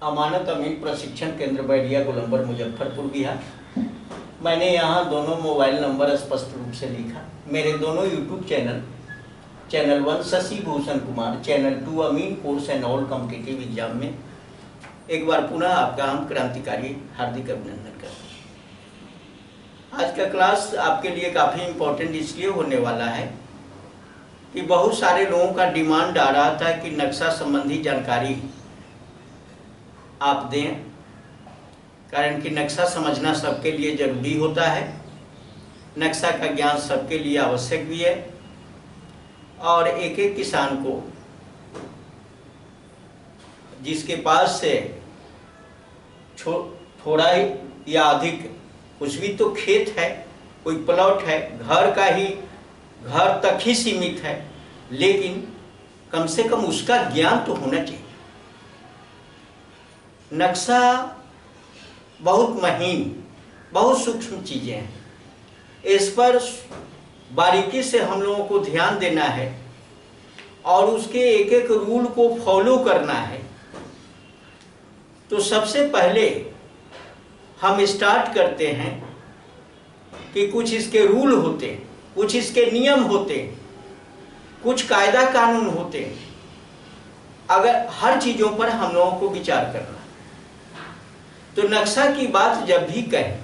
अमानत अमीन प्रशिक्षण केंद्र बैरिया गोलंबर मुजफ्फरपुर बिहार। मैंने यहाँ दोनों मोबाइल नंबर स्पष्ट रूप से लिखा। मेरे दोनों YouTube channel 1 Shashi Bhushan Kumar, channel 2 अमीन course and all competitive exam में एक बार पुनः आपका हम क्रांतिकारी हार्दिक अभिनंदन करते हैं। आज का क्लास आपके लिए काफ़ी इम्पोर्टेंट इसलिए होने वाला है कि बहुत सारे लोगों का डिमांड आ रहा था कि नक्शा संबंधी जानकारी आप दें, कारण कि नक्शा समझना सबके लिए जरूरी होता है। नक्शा का ज्ञान सबके लिए आवश्यक भी है और एक एक किसान को जिसके पास से थोड़ा ही या अधिक कुछ भी तो खेत है, कोई प्लॉट है, घर तक ही सीमित है, लेकिन कम से कम उसका ज्ञान तो होना चाहिए। नक्शा बहुत महीन, बहुत सूक्ष्म चीजें हैं, इस पर बारीकी से हम लोगों को ध्यान देना है और उसके एक एक रूल को फॉलो करना है। तो सबसे पहले हम स्टार्ट करते हैं कि कुछ इसके रूल होते हैं, कुछ इसके नियम होते हैं, कुछ कायदा कानून होते हैं। अगर हर चीजों पर हम लोगों को विचार करना, तो नक्शा की बात जब भी कहें,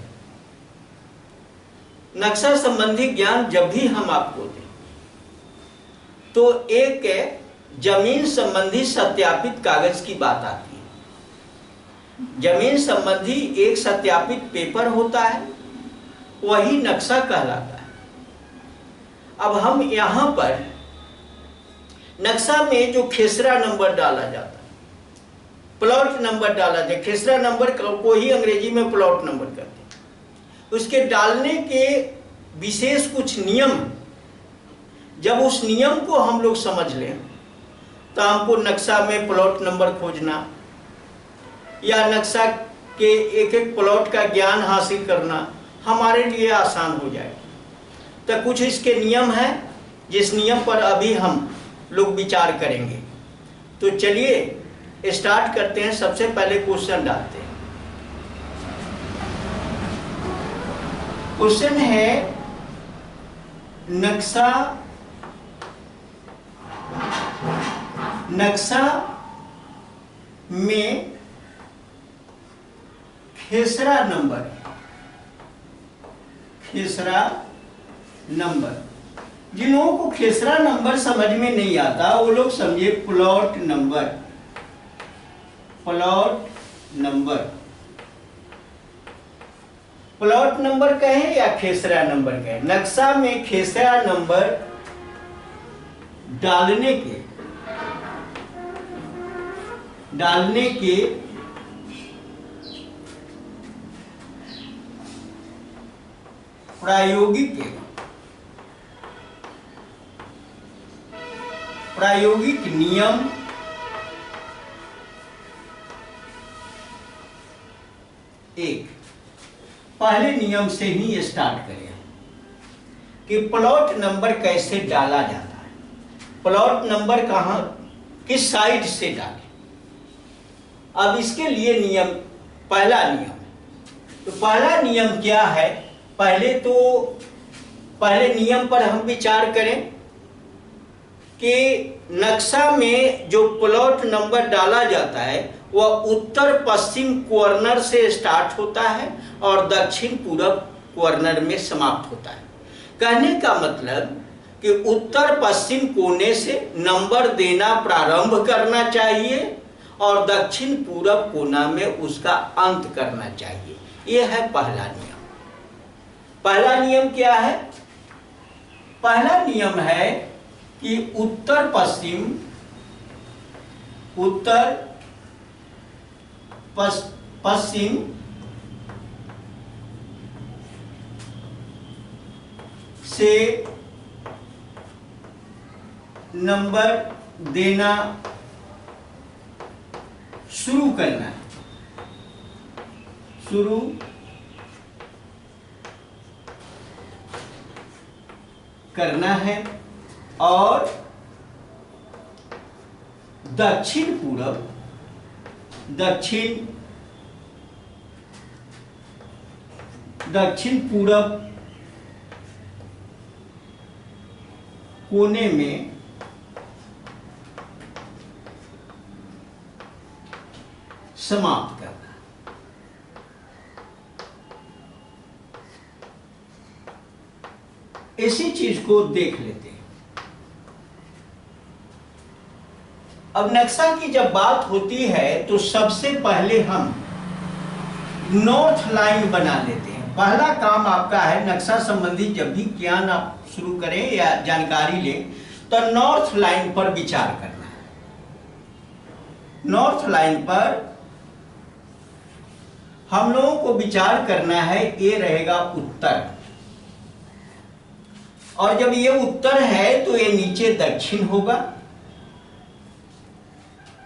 नक्शा संबंधी ज्ञान जब भी हम आपको दें, तो एक जमीन संबंधी सत्यापित कागज की बात आती है। जमीन संबंधी एक सत्यापित पेपर होता है, वही नक्शा कहलाता है। अब हम यहां पर नक्शा में जो खेसरा नंबर डाला जाता है, प्लॉट नंबर डाला जाए, खेसरा नंबर को ही अंग्रेजी में प्लॉट नंबर कहते हैं। उसके डालने के विशेष कुछ नियम, जब उस नियम को हम लोग समझ लें तो हमको नक्शा में प्लॉट नंबर खोजना या नक्शा के एक एक प्लॉट का ज्ञान हासिल करना हमारे लिए आसान हो जाए। तो कुछ इसके नियम हैं जिस नियम पर अभी हम लोग विचार करेंगे। तो चलिए स्टार्ट करते हैं। सबसे पहले क्वेश्चन डालते हैं। क्वेश्चन है, नक्शा में खेसरा नंबर, जिन लोगों को खेसरा नंबर समझ में नहीं आता वो लोग समझे प्लॉट नंबर कहें या खेसरा नंबर कहें। नक्शा में खेसरा नंबर डालने के प्रायोगिक नियम एक। पहले नियम से ही स्टार्ट करें कि प्लॉट नंबर कैसे डाला जाता है। प्लॉट नंबर कहां, किस साइड से डालें। अब इसके लिए नियम, पहला नियम, तो पहला नियम क्या है। पहले नियम पर हम विचार करें कि नक्शा में जो प्लॉट नंबर डाला जाता है वह उत्तर पश्चिम कॉर्नर से स्टार्ट होता है और दक्षिण पूर्व कॉर्नर में समाप्त होता है। कहने का मतलब कि उत्तर पश्चिम कोने से नंबर देना प्रारंभ करना चाहिए और दक्षिण पूर्व कोना में उसका अंत करना चाहिए। यह है पहला नियम। पहला नियम क्या है? पहला नियम है कि उत्तर पश्चिम से नंबर देना शुरू करना है और दक्षिण पूर्व दक्षिण पूरब कोने में समाप्त करना। इसी चीज को देख लेते हैं। अब नक्शा की जब बात होती है तो सबसे पहले हम नॉर्थ लाइन बना लेते हैं। पहला काम आपका है, नक्शा संबंधी जब भी ज्ञान आप शुरू करें या जानकारी लें तो नॉर्थ लाइन पर विचार करना है। नॉर्थ लाइन पर हम लोगों को विचार करना है, ये रहेगा उत्तर, और जब ये उत्तर है तो ये नीचे दक्षिण होगा।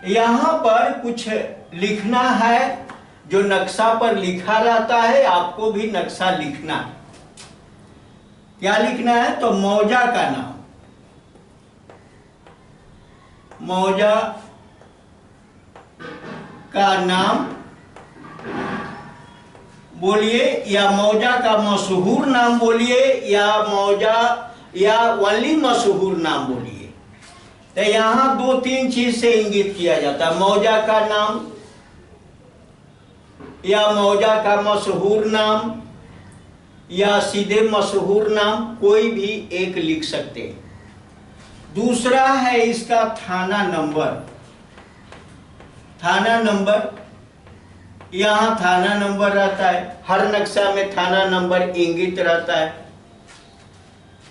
यहां पर कुछ लिखना है जो नक्शा पर लिखा रहता है, आपको भी नक्शा लिखना है। क्या लिखना है? तो मौजा का नाम, मौजा का नाम बोलिए, या मौजा का मशहूर नाम बोलिए, या मौजा या वली मशहूर नाम बोलिए। तो यहां 2-3 चीज से इंगित किया जाता है, मौजा का नाम या मौजा का मशहूर नाम या सीधे मशहूर नाम, कोई भी एक लिख सकते हैं। दूसरा है इसका थाना नंबर, थाना नंबर, यहां थाना नंबर रहता है, हर नक्शा में थाना नंबर इंगित रहता है।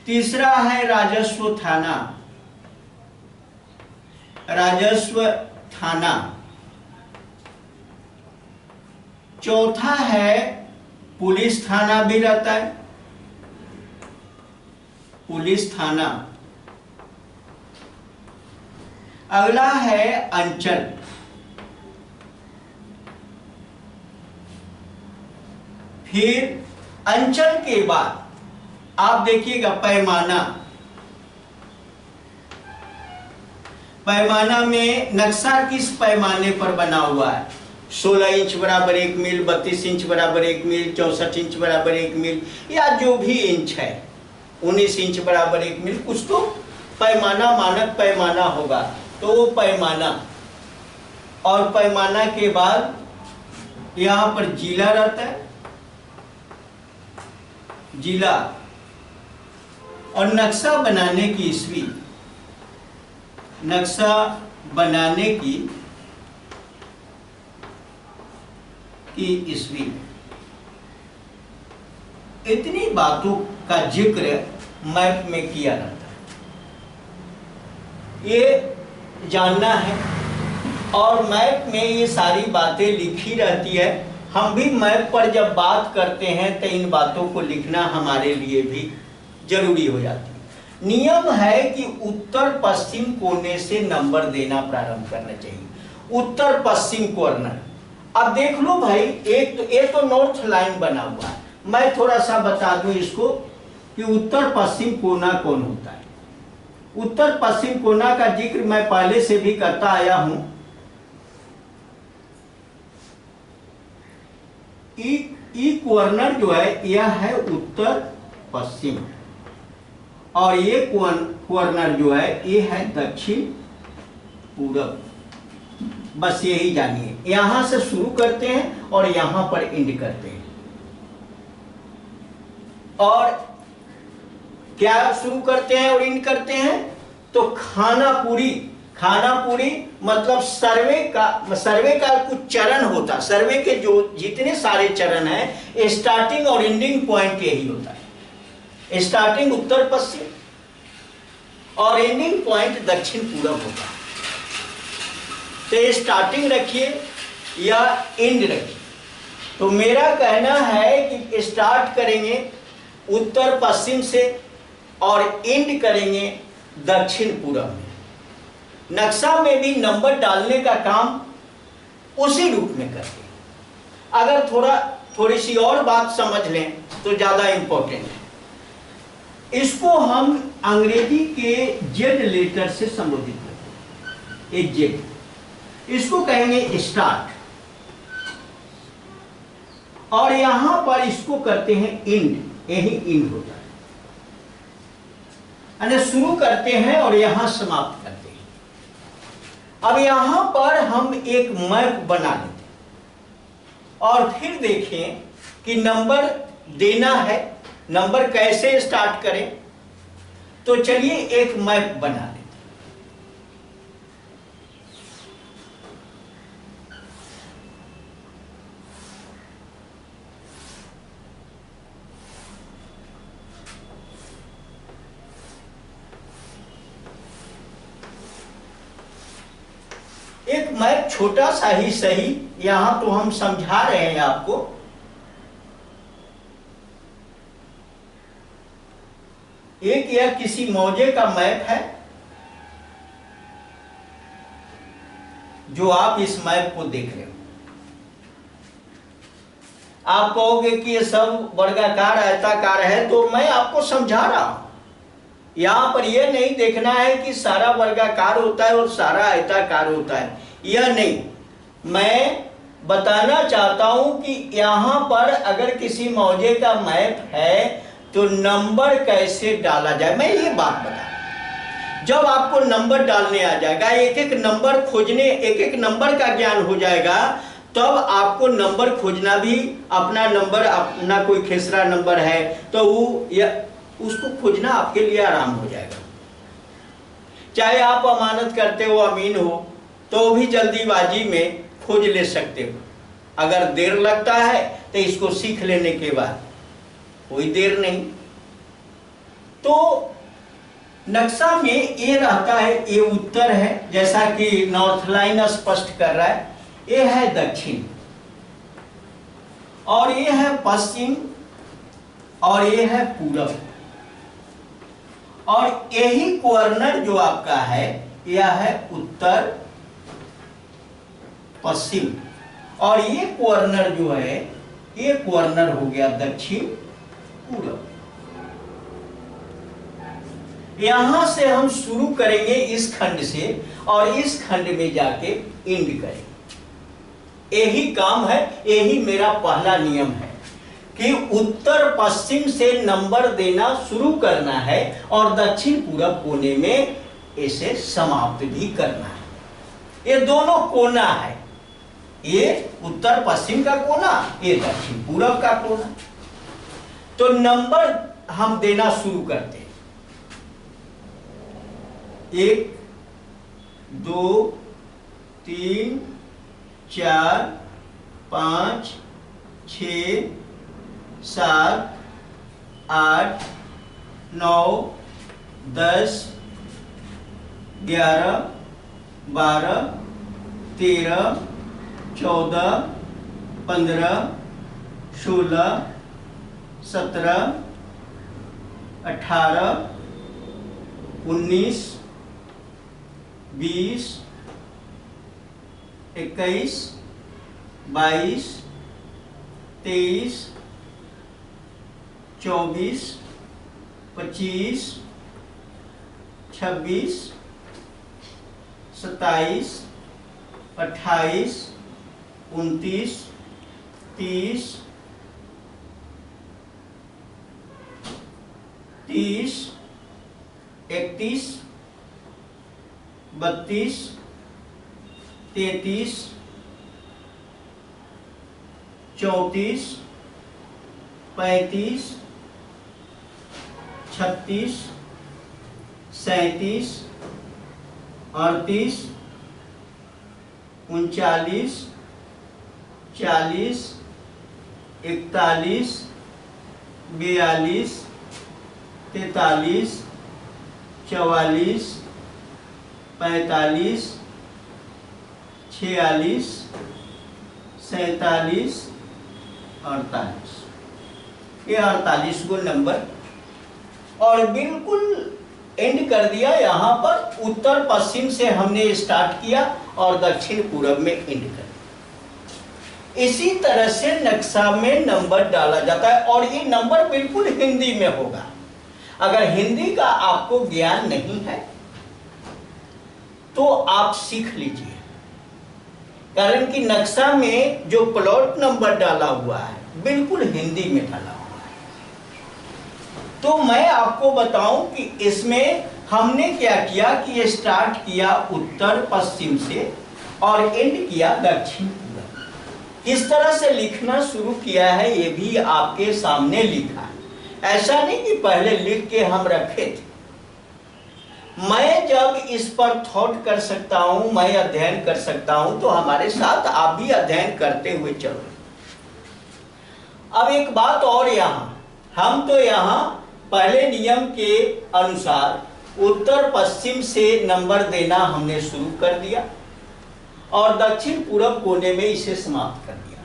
तीसरा है राजस्व थाना, राजस्व थाना। चौथा है पुलिस थाना भी रहता है, पुलिस थाना। अगला है अंचल, फिर अंचल के बाद आप देखिएगा पैमाना, पैमाना में नक्शा किस पैमाने पर बना हुआ है? 16 इंच बराबर 1 मील, 32 इंच बराबर 1 मील, 64 इंच बराबर 1 मील, या जो भी इंच है, 19 इंच बराबर 1 मील, कुछ तो पैमाना, मानक पैमाना होगा। तो वो पैमाना, और पैमाना के बाद यहां पर जिला रहता है, जिला, और नक्शा बनाने की ईस्वी, नक्शा बनाने की ईस्वी। इतनी बातों का जिक्र मैप में किया जाता है, ये जानना है। और मैप में ये सारी बातें लिखी रहती है। हम भी मैप पर जब बात करते हैं तो इन बातों को लिखना हमारे लिए भी जरूरी हो जाती है। नियम है कि उत्तर पश्चिम कोने से नंबर देना प्रारंभ करना चाहिए, उत्तर पश्चिम कॉर्नर। अब देख लो भाई, एक तो नॉर्थ लाइन बना हुआ है। मैं थोड़ा सा बता दूं इसको कि उत्तर पश्चिम कोना कौन होता है। उत्तर पश्चिम कोना का जिक्र मैं पहले से भी करता आया हूं। ई कॉर्नर जो है यह है उत्तर पश्चिम, और ये कॉर्नर जो है ये है दक्षिण पूरब। बस यही जानिए, यहां से शुरू करते हैं और यहां पर एंड करते हैं। और क्या शुरू करते हैं और एंड करते हैं? तो खानापुरी, खानापुरी मतलब सर्वे का कुछ चरण होता है। सर्वे के जो जितने सारे चरण हैं, स्टार्टिंग और एंडिंग पॉइंट यही होता है। स्टार्टिंग उत्तर पश्चिम और एंडिंग पॉइंट दक्षिण पूरब होता है। तो स्टार्टिंग रखिए या एंड रखिए। तो मेरा कहना है कि स्टार्ट करेंगे उत्तर पश्चिम से और एंड करेंगे दक्षिण पूरब में। नक्शा में भी नंबर डालने का काम उसी रूप में करते हैं। अगर थोड़ी सी और बात समझ लें तो ज्यादा इंपॉर्टेंट है। इसको हम अंग्रेजी के जेड लेटर से संबोधित करते हैं, जेड। इसको कहेंगे स्टार्ट। और यहां पर इसको करते हैं इंड, यही इंड होता है, यानी शुरू करते हैं और यहां समाप्त करते हैं। अब यहां पर हम एक मैप बना लेते हैं और फिर देखें कि नंबर देना है, नंबर कैसे स्टार्ट करें। तो चलिए एक मैप बना लेते हैं। एक मैप छोटा सा ही सही, यहां तो हम समझा रहे हैं आपको। एक यह किसी मौजे का मैप है, जो आप इस मैप को देख रहे हो। आप कहोगे कि ये सब वर्गाकार आयताकार है, तो मैं आपको समझा रहा हूं। यहां पर यह नहीं देखना है कि सारा वर्गाकार होता है और सारा आयताकार होता है, यह नहीं। मैं बताना चाहता हूं कि यहां पर अगर किसी मौजे का मैप है तो नंबर कैसे डाला जाए, मैं ये बात बता। जब आपको नंबर डालने आ जाएगा, एक एक नंबर खोजने, एक एक नंबर का ज्ञान हो जाएगा, तब आपको नंबर खोजना भी, अपना नंबर, अपना कोई खेसरा नंबर है तो वो या उसको खोजना आपके लिए आराम हो जाएगा। चाहे आप अमानत करते हो, अमीन हो, तो भी जल्दीबाजी में खोज ले सकते हो। अगर देर लगता है तो इसको सीख लेने के बाद कोई देर नहीं। तो नक्शा में ये रहता है, ये उत्तर है, जैसा कि नॉर्थ लाइन स्पष्ट कर रहा है। ये है दक्षिण और ये है पश्चिम और ये है पूरब, और यही कॉर्नर जो आपका है यह है उत्तर पश्चिम, और ये कॉर्नर जो है ये कॉर्नर हो गया दक्षिण पूरब। यहां से हम शुरू करेंगे इस खंड से और इस खंड में जाके एंड करेंगे। यही काम है, यही मेरा पहला नियम है कि उत्तर पश्चिम से नंबर देना शुरू करना है और दक्षिण पूरब कोने में इसे समाप्त भी करना है। ये दोनों कोना है, ये उत्तर पश्चिम का कोना, ये दक्षिण पूरब का कोना। तो नंबर हम देना शुरू करते हैं। 1 2 3 4 5 6 7 8 9 10 11 12 13 14 15 16 17 18 19 20 21 22 23 24 25 26 27 28 29 30 31 32 33 34 35 36 37 38 39 40 41 42 43 44 45 46 47 48, ये 48 को नंबर, और बिल्कुल एंड कर दिया। यहाँ पर उत्तर पश्चिम से हमने स्टार्ट किया और दक्षिण पूरब में एंड कर दिया। इसी तरह से नक्शा में नंबर डाला जाता है और ये नंबर बिल्कुल हिंदी में होगा। अगर हिंदी का आपको ज्ञान नहीं है तो आप सीख लीजिए, कारण कि नक्शा में जो प्लॉट नंबर डाला हुआ है बिल्कुल हिंदी में ढला हुआ है। तो मैं आपको बताऊं कि इसमें हमने क्या किया कि ये स्टार्ट किया उत्तर पश्चिम से और एंड किया दक्षिण पूरब। इस तरह से लिखना शुरू किया है, ये भी आपके सामने लिखा है। ऐसा नहीं कि पहले लिख के हम रखे थे। मैं जब इस पर थॉट कर सकता हूं, मैं अध्ययन कर सकता हूं, तो हमारे साथ आप भी अध्ययन करते हुए चलो। अब एक बात और, हम तो यहाँ पहले नियम के अनुसार उत्तर पश्चिम से नंबर देना हमने शुरू कर दिया और दक्षिण पूरब कोने में इसे समाप्त कर दिया।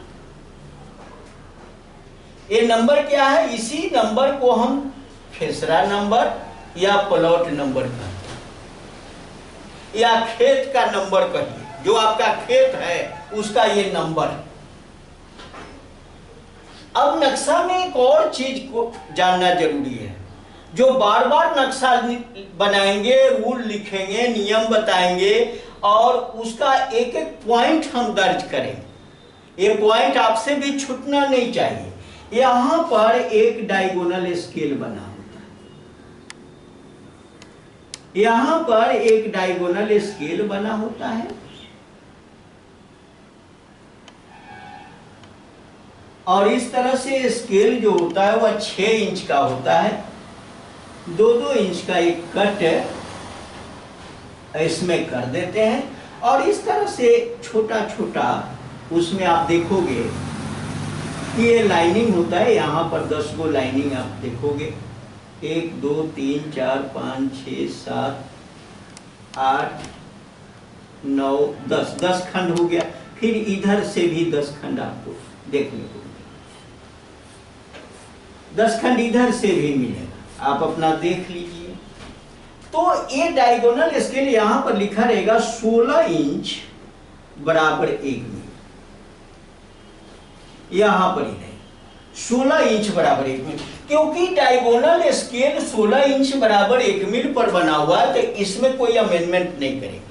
ये नंबर क्या है? इसी नंबर को हम खेसरा नंबर या प्लॉट नंबर कहते हैं, या खेत का नंबर कहिए, जो आपका खेत है उसका ये नंबर। अब नक्शा में एक और चीज को जानना जरूरी है। जो बार बार नक्शा बनाएंगे, रूल लिखेंगे, नियम बताएंगे और उसका एक एक पॉइंट हम दर्ज करेंगे। ये पॉइंट आपसे भी छूटना नहीं चाहिए। यहां पर एक डायगोनल स्केल बना होता है, यहां पर एक डायगोनल स्केल बना होता है और इस तरह से स्केल जो होता है वह 6 इंच का होता है। 2-2 इंच का एक कट इसमें कर देते हैं और इस तरह से छोटा छोटा उसमें आप देखोगे कि ये लाइनिंग होता है। यहाँ पर 10 गो लाइनिंग आप देखोगे, 1 2 3 4 5 6 7 8 9 10 खंड हो गया। फिर इधर से भी 10 खंड आपको देखने को, 10 खंड इधर से भी मिलेगा, आप अपना देख लीजिए। तो ये डायगोनल स्केल यहां पर लिखा रहेगा 16 इंच बराबर 1 मील। यहां पर ही नहीं, 16 इंच बराबर 1 मील, क्योंकि डायगोनल स्केल 16 इंच बराबर 1 मील पर बना हुआ है, तो इसमें कोई अमेंडमेंट नहीं करेंगे।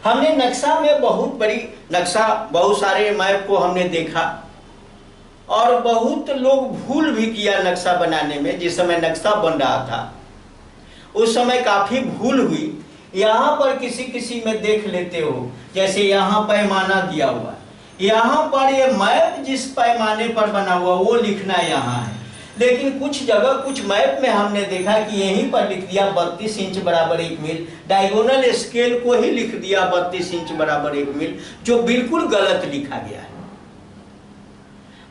हमने नक्शा में बहुत सारे मैप को हमने देखा और बहुत लोग भूल भी किया नक्शा बनाने में। जिस समय नक्शा बन रहा था उस समय काफी भूल हुई। यहाँ पर किसी में देख लेते हो, जैसे यहाँ पैमाना दिया हुआ है, यहाँ पर ये मैप जिस पैमाने पर बना हुआ वो लिखना यहाँ है, लेकिन कुछ जगह कुछ मैप में हमने देखा कि यहीं पर लिख दिया 32 इंच बराबर 1 मील, डायगोनल स्केल को ही लिख दिया 32 इंच बराबर 1 मील, जो बिल्कुल गलत लिखा गया है।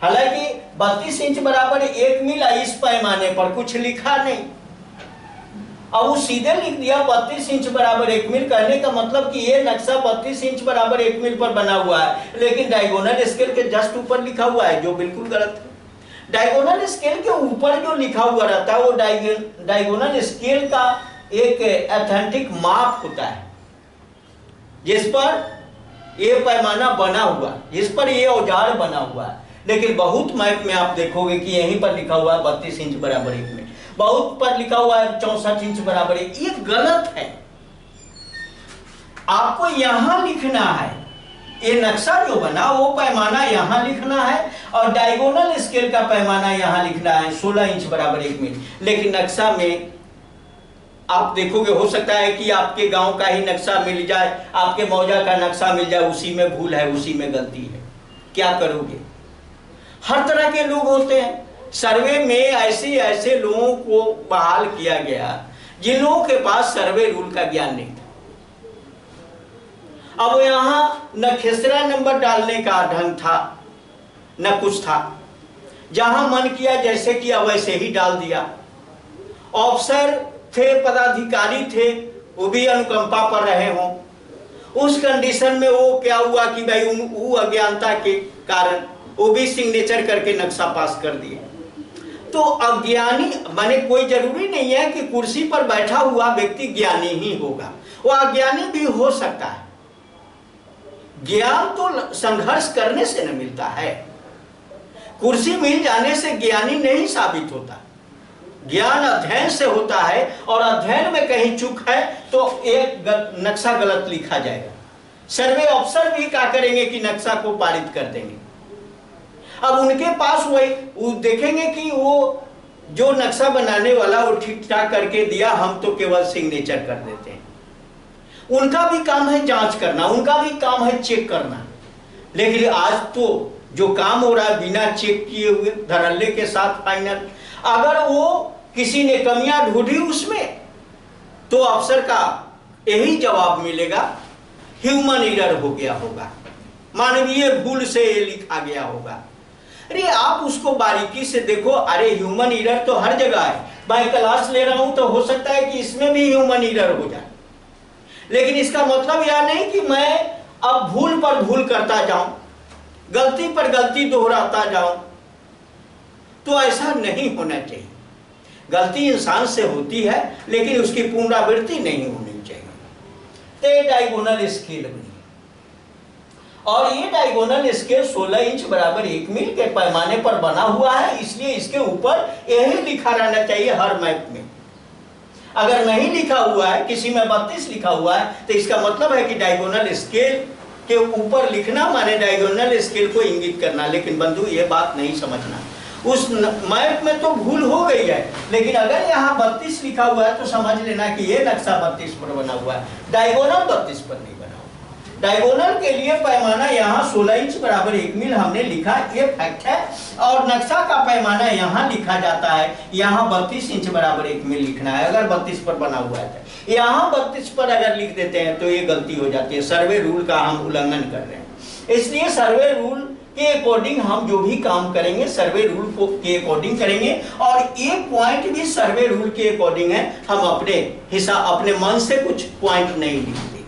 हालांकि 32 इंच बराबर 1 मील इस पैमाने पर कुछ लिखा नहीं, अब वो सीधे लिख दिया 32 इंच बराबर 1 मील। कहने का मतलब कि ये नक्शा 32 इंच बराबर 1 मील पर बना हुआ है, लेकिन डायगोनल स्केल के जस्ट ऊपर लिखा हुआ है, जो बिल्कुल गलत है। डायगोनल स्केल के ऊपर जो लिखा हुआ रहता है वो डायगोनल स्केल का एक ऑथेंटिक माप होता है, जिस पर ये पैमाना बना हुआ, जिस पर ये औजार बना हुआ है। लेकिन बहुत मैप में आप देखोगे कि यहीं पर लिखा हुआ है 32 इंच बराबर 1 मील, बहुत पर लिखा हुआ है 64 इंच बराबर 1। ये गलत है। आपको यहां लिखना है, ये नक्शा जो बना वो पैमाना यहां लिखना है और डायगोनल स्केल का पैमाना यहां लिखना है 16 इंच बराबर 1 मील। लेकिन नक्शा में आप देखोगे, हो सकता है कि आपके गांव का ही नक्शा मिल जाए, आपके मौजा का नक्शा मिल जाए, उसी में भूल है, उसी में गलती है। क्या करोगे? हर तरह के लोग होते हैं। सर्वे में ऐसे लोगों को बहाल किया गया जिन लोगों के पास सर्वे रूल का ज्ञान नहीं था। अब यहां न खेसरा नंबर डालने का ढंग था न कुछ था, जहां मन किया जैसे किया वैसे ही डाल दिया। ऑफिसर थे, पदाधिकारी थे, वो भी अनुकंपा पर रहे हों, उस कंडीशन में वो क्या हुआ कि भाई वो अज्ञानता के कारण वो भी सिग्नेचर करके नक्शा पास कर दिए। तो अज्ञानी माने कोई जरूरी नहीं है कि कुर्सी पर बैठा हुआ व्यक्ति ज्ञानी ही होगा, वो अज्ञानी भी हो सकता है। ज्ञान तो संघर्ष करने से न मिलता है, कुर्सी मिल जाने से ज्ञानी नहीं साबित होता। ज्ञान अध्ययन से होता है और अध्ययन में कहीं चूक है तो एक नक्शा गलत लिखा जाएगा। सर्वे अफसर भी क्या करेंगे कि नक्शा को पारित कर देंगे। अब उनके पास वही वो देखेंगे कि वो जो नक्शा बनाने वाला वो ठीक ठाक करके दिया, हम तो केवल सिग्नेचर कर देते हैं। उनका भी काम है जांच करना, उनका भी काम है चेक करना। लेकिन आज तो जो काम हो रहा है बिना चेक किए हुए धड़ल्ले के साथ फाइनल, अगर वो किसी ने कमियां ढूंढी उसमें तो अफसर का यही जवाब मिलेगा, ह्यूमन एरर हो गया होगा, मानवीय भूल से ये लिखा गया होगा। अरे आप उसको बारीकी से देखो, अरे ह्यूमन एरर तो हर जगह है। मैं क्लास ले रहा हूं तो हो सकता है कि इसमें भी ह्यूमन एरर हो जाए, लेकिन इसका मतलब यह नहीं कि मैं अब भूल पर भूल करता जाऊं, गलती पर गलती दोहराता जाऊं। तो ऐसा नहीं होना चाहिए। गलती इंसान से होती है लेकिन उसकी पुनरावृत्ति नहीं होनी चाहिए। तो ये डायगोनल स्केल बनी और ये डायगोनल स्केल 16 इंच बराबर 1 मील के पैमाने पर बना हुआ है, इसलिए इसके ऊपर यही लिखा रहना चाहिए हर मैप में। अगर नहीं लिखा हुआ है, किसी में 32 लिखा हुआ है, तो इसका मतलब है कि डायगोनल स्केल के ऊपर लिखना माने डायगोनल स्केल को इंगित करना। लेकिन बंधु ये बात नहीं समझना, उस मैप में तो भूल हो गई है, लेकिन अगर यहाँ 32 लिखा हुआ है तो समझ लेना कि ये नक्शा 32 पर बना हुआ है, डायगोनल 32 पर नहीं बना हुआ। डायगोनल के लिए पैमाना यहाँ 16 इंच बराबर 1 मील हमने लिखा, ये फैक्ट है। और नक्शा का पैमाना यहाँ लिखा जाता है, यहाँ 32 इंच बराबर 1 मील लिखना है अगर 32 पर बना हुआ है। यहाँ 32 पर अगर लिख देते हैं तो ये गलती हो जाती है, सर्वे रूल का हम उल्लंघन कर रहे हैं। इसलिए सर्वे रूल के अकॉर्डिंग हम जो भी काम करेंगे सर्वे रूल को के अकॉर्डिंग करेंगे, और एक पॉइंट भी सर्वे रूल के अकॉर्डिंग है। हम अपने मन से कुछ पॉइंट नहीं लिखते।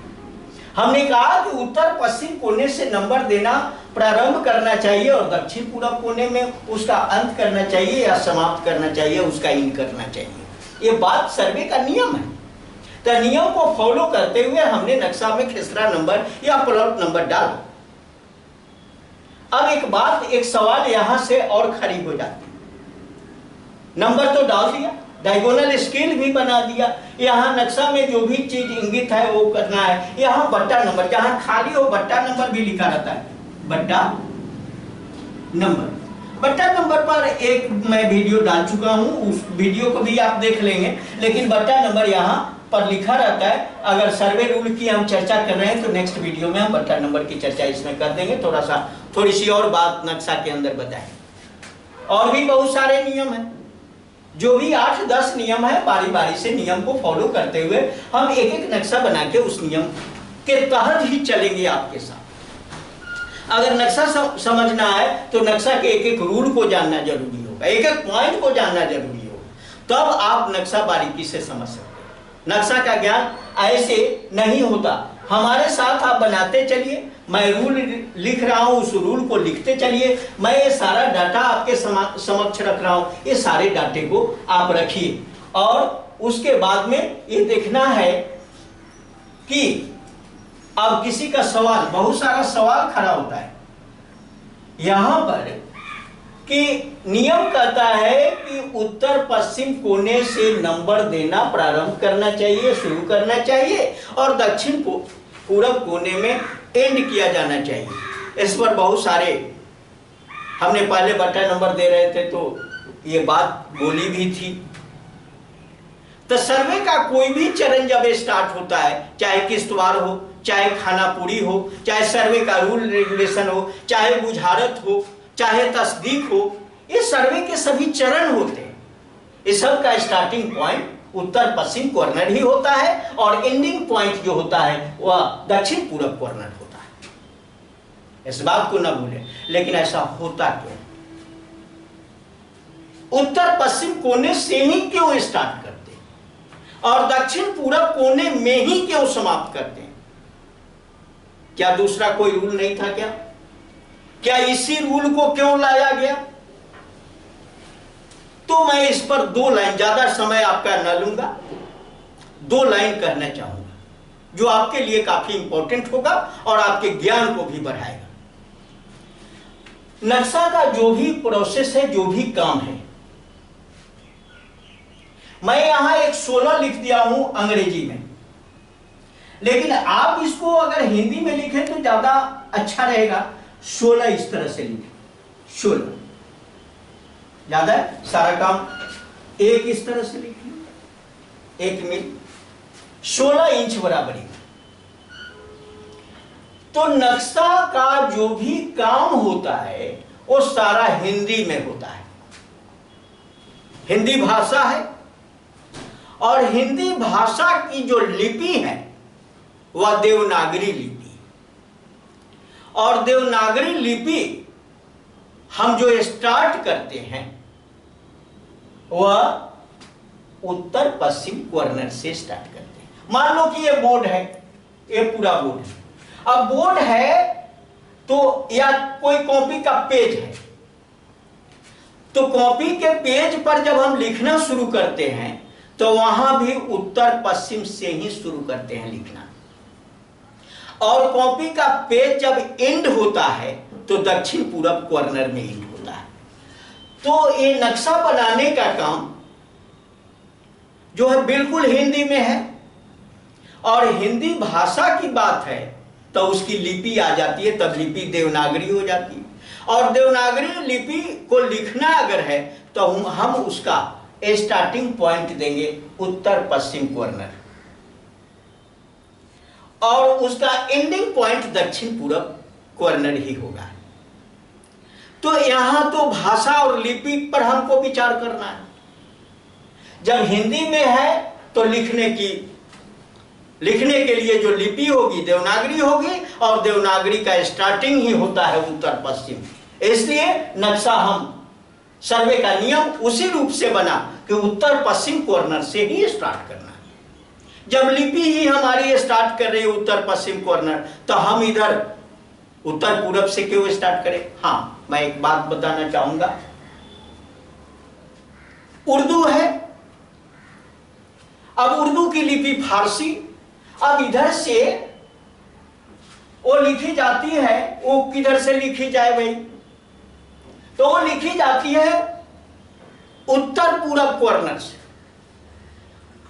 हमने कहा कि उत्तर पश्चिम कोने से नंबर देना प्रारंभ करना चाहिए और दक्षिण पूर्व कोने में उसका अंत करना चाहिए या समाप्त करना चाहिए, उसका इन करना चाहिए। ये बात सर्वे का नियम है। तो नियम को फॉलो करते हुए हमने नक्शा में खेसरा नंबर या प्लॉट नंबर डाला। अब एक सवाल यहां से और खड़ी हो जाती है। नंबर तो डाल दिया, डायगोनल स्केल भी बना दिया, यहाँ नक्शा में जो भी चीज इंगित है वो करना है। यहाँ बट्टा नंबर, जहां खाली हो बट्टा नंबर भी लिखा रहता है, बट्टा नंबर। बट्टा नंबर पर एक मैं वीडियो डाल चुका हूं, उस वीडियो को भी आप देख लेंगे। लेकिन बट्टा नंबर यहाँ पर लिखा रहता है। अगर सर्वे रूल की हम चर्चा कर रहे हैं तो नेक्स्ट वीडियो में हम बट्टा नंबर की चर्चा इसमें कर देंगे, थोड़ी सी और बात नक्शा के अंदर बताएं। और भी बहुत सारे नियम हैं, जो भी 8-10 नियम है, बारी बारी से नियम को फॉलो करते हुए हम एक एक नक्शा बना के उस नियम के तहत ही चलेंगे आपके साथ। अगर नक्शा समझना है तो नक्शा के एक एक रूल को जानना जरूरी होगा, एक एक पॉइंट को जानना जरूरी होगा, तब आप नक्शा बारीकी से समझ सकते हैं। नक्शा का ज्ञान ऐसे नहीं होता। हमारे साथ आप बनाते चलिए, मैं रूल लिख रहा हूं, उस रूल को लिखते चलिए। मैं ये सारा डाटा आपके समक्ष रख रहा हूं, ये सारे डाटे को आप रखिए। और उसके बाद में ये देखना है कि अब किसी का सवाल, बहुत सारा सवाल खड़ा होता है यहां पर कि नियम कहता है कि उत्तर पश्चिम कोने से नंबर देना प्रारंभ करना चाहिए, शुरू करना चाहिए, और दक्षिण पूर्व कोने में एंड किया जाना चाहिए। इस पर बहुत सारे हमने पहले बट्टा नंबर दे रहे थे तो ये बात बोली भी थी। तो सर्वे का कोई भी चरण जब स्टार्ट होता है, चाहे किश्तवार हो, चाहे खानापुरी हो, चाहे सर्वे का रूल रेगुलेशन हो, चाहे बुझारत हो, चाहे तस्दीक हो, ये सर्वे के सभी चरण होते हैं। इस सब का स्टार्टिंग पॉइंट उत्तर पश्चिम कॉर्नर ही होता है और एंडिंग पॉइंट जो होता है वह दक्षिण पूर्व कॉर्नर होता है। इस बात को न भूलें। लेकिन ऐसा होता क्यों? उत्तर पश्चिम कोने से ही क्यों स्टार्ट करते हैं और दक्षिण पूर्व कोने में ही क्यों समाप्त करते हैं? क्या दूसरा कोई रूल नहीं था क्या? क्या इसी रूल को क्यों लाया गया? तो मैं इस पर 2 लाइन, ज्यादा समय आपका न लूंगा, 2 लाइन कहना चाहूंगा जो आपके लिए काफी इंपॉर्टेंट होगा और आपके ज्ञान को भी बढ़ाएगा। नक्शा का जो भी प्रोसेस है, जो भी काम है, मैं यहां एक 16 लिख दिया हूं अंग्रेजी में, लेकिन आप इसको अगर हिंदी में लिखें तो ज्यादा अच्छा रहेगा। 16 इस तरह से लिखें, 16 याद है सारा काम एक इस तरह से लिखिए 1 मील 16 इंच बराबरी। तो नक्शा का जो भी काम होता है वो सारा हिंदी में होता है। हिंदी भाषा है और हिंदी भाषा की जो लिपि है वह देवनागरी लिपि, और देवनागरी लिपि हम जो स्टार्ट करते हैं वह उत्तर पश्चिम कॉर्नर से स्टार्ट करते हैं। मान लो कि ये बोर्ड है, ये पूरा बोर्ड है। अब बोर्ड है तो या कोई कॉपी का पेज है, तो कॉपी के पेज पर जब हम लिखना शुरू करते हैं तो वहां भी उत्तर पश्चिम से ही शुरू करते हैं लिखना, और कॉपी का पेज जब एंड होता है तो दक्षिण पूरब कॉर्नर में एंड होता है। तो ये नक्शा बनाने का काम जो है बिल्कुल हिंदी में है, और हिंदी भाषा की बात है तो उसकी लिपि आ जाती है, तब लिपि देवनागरी हो जाती है। और देवनागरी लिपि को लिखना अगर है तो हम उसका स्टार्टिंग पॉइंट देंगे उत्तर पश्चिम कॉर्नर, और उसका एंडिंग पॉइंट दक्षिण पूरब कॉर्नर ही होगा। तो यहां तो भाषा और लिपि पर हमको विचार करना है। जब हिंदी में है तो लिखने के लिए जो लिपि होगी देवनागरी होगी, और देवनागरी का स्टार्टिंग ही होता है उत्तर पश्चिम। इसलिए नक्शा हम सर्वे का नियम उसी रूप से बना कि उत्तर पश्चिम कॉर्नर से ही स्टार्ट करना है। जब लिपि ही हमारी स्टार्ट कर रही है उत्तर पश्चिम कॉर्नर, तो हम इधर उत्तर पूरब से क्यों स्टार्ट करें। हाँ, मैं एक बात बताना चाहूंगा, उर्दू है, अब उर्दू की लिपि फारसी, अब इधर से वो लिखी जाती है, वो किधर से लिखी जाए भाई, तो वो लिखी जाती है उत्तर पूरब कॉर्नर से।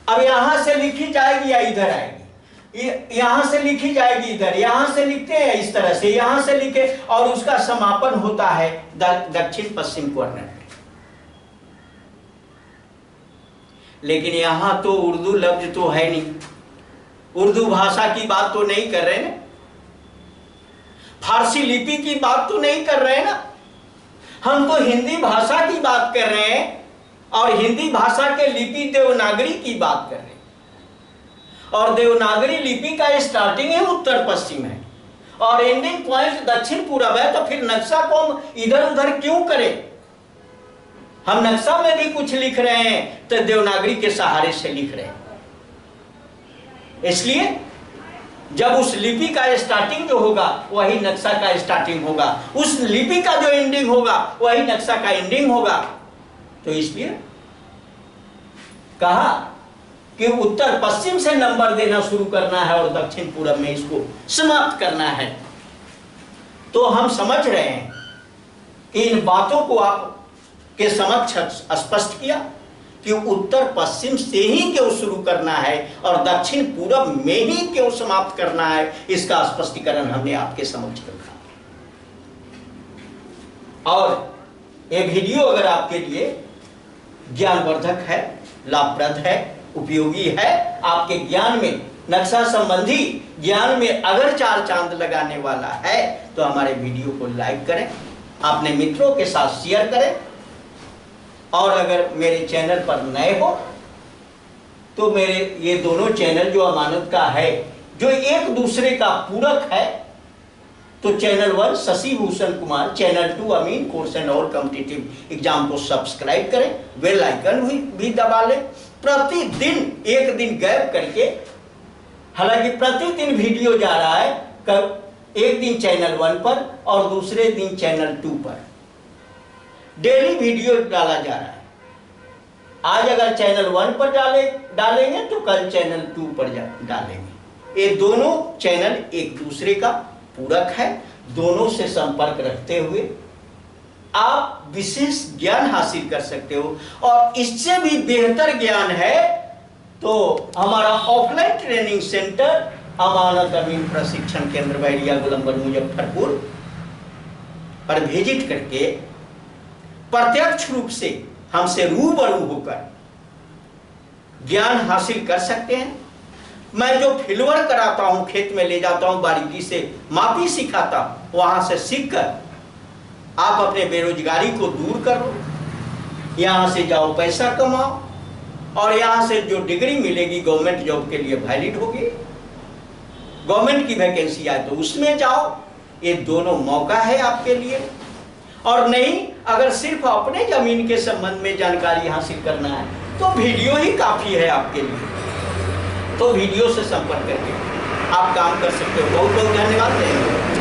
अब यहां से लिखी जाएगी या इधर आएगी, यहां से लिखी जाएगी इधर, यहां से लिखते हैं इस तरह से, यहां से लिखे, और उसका समापन होता है दक्षिण पश्चिम कॉर्नर में। लेकिन यहां तो उर्दू लफ्ज तो है नहीं, उर्दू भाषा की बात तो नहीं कर रहे ना, फारसी लिपि की बात तो नहीं कर रहे ना, हम तो हिंदी भाषा की बात कर रहे हैं, और हिंदी भाषा के लिपि देवनागरी की बात कर रहे हैं। और देवनागरी लिपि का स्टार्टिंग है उत्तर पश्चिम है और एंडिंग पॉइंट दक्षिण पूरब है, तो फिर नक्शा को हम इधर उधर क्यों करें। हम नक्शा में भी कुछ लिख रहे हैं तो देवनागरी के सहारे से लिख रहे हैं। इसलिए जब उस लिपि का स्टार्टिंग जो होगा वही नक्शा का स्टार्टिंग होगा, उस लिपि का जो एंडिंग होगा वही नक्शा का एंडिंग होगा। तो इसलिए कहा कि उत्तर पश्चिम से नंबर देना शुरू करना है और दक्षिण पूरब में इसको समाप्त करना है। तो हम समझ रहे हैं कि इन बातों को आप के समक्ष स्पष्ट किया कि उत्तर पश्चिम से ही क्यों शुरू करना है और दक्षिण पूरब में ही क्यों समाप्त करना है, इसका स्पष्टीकरण हमने आपके समक्ष रखा। और ये वीडियो अगर आपके लिए ज्ञानवर्धक है, लाभप्रद है, उपयोगी है, आपके ज्ञान में नक्शा संबंधी ज्ञान में अगर 4 चांद लगाने वाला है तो हमारे वीडियो को लाइक करें, अपने मित्रों के साथ शेयर करें, और अगर मेरे चैनल पर नए हो तो मेरे ये दोनों चैनल जो अमानत का है, जो एक दूसरे का पूरक है, तो चैनल 1 शशि भूषण कुमार, चैनल 2 अमीन कोर्स एंड और कॉम्पिटिटिव एग्जाम को सब्सक्राइब करें, बेल आइकन भी दबा लें। प्रतिदिन एक दिन गैप करके, हालांकि प्रतिदिन वीडियो जा रहा है, एक दिन चैनल 1 पर और दूसरे दिन चैनल 2 पर डेली वीडियो डाला जा रहा है। आज अगर चैनल 1 पर डालेंगे तो कल चैनल 2 पर डालेंगे। ये दोनों चैनल एक दूसरे का पूरक है, दोनों से संपर्क रखते हुए आप विशेष ज्ञान हासिल कर सकते हो। और इससे भी बेहतर ज्ञान है तो हमारा ऑफलाइन ट्रेनिंग सेंटर अमानत अमीन प्रशिक्षण केंद्र बैरिया गोलंबर मुजफ्फरपुर, पर विजिट करके प्रत्यक्ष रूप से हमसे रूबरू होकर ज्ञान हासिल कर सकते हैं। मैं जो फील्डवर्क कराता हूं, खेत में ले जाता हूं, बारीकी से मापी सिखाता हूं, वहां से सीखकर आप अपने बेरोजगारी को दूर करो, यहां से जाओ पैसा कमाओ, और यहां से जो डिग्री मिलेगी गवर्नमेंट जॉब के लिए वैलिड होगी। गवर्नमेंट की वैकेंसी आए तो उसमें जाओ, ये दोनों मौका है आपके लिए। और नहीं, अगर सिर्फ अपने जमीन के संबंध में जानकारी हासिल करना है तो वीडियो ही काफी है आपके लिए। तो वीडियो से संपर्क करके आप काम कर सकते हो। बहुत बहुत धन्यवाद।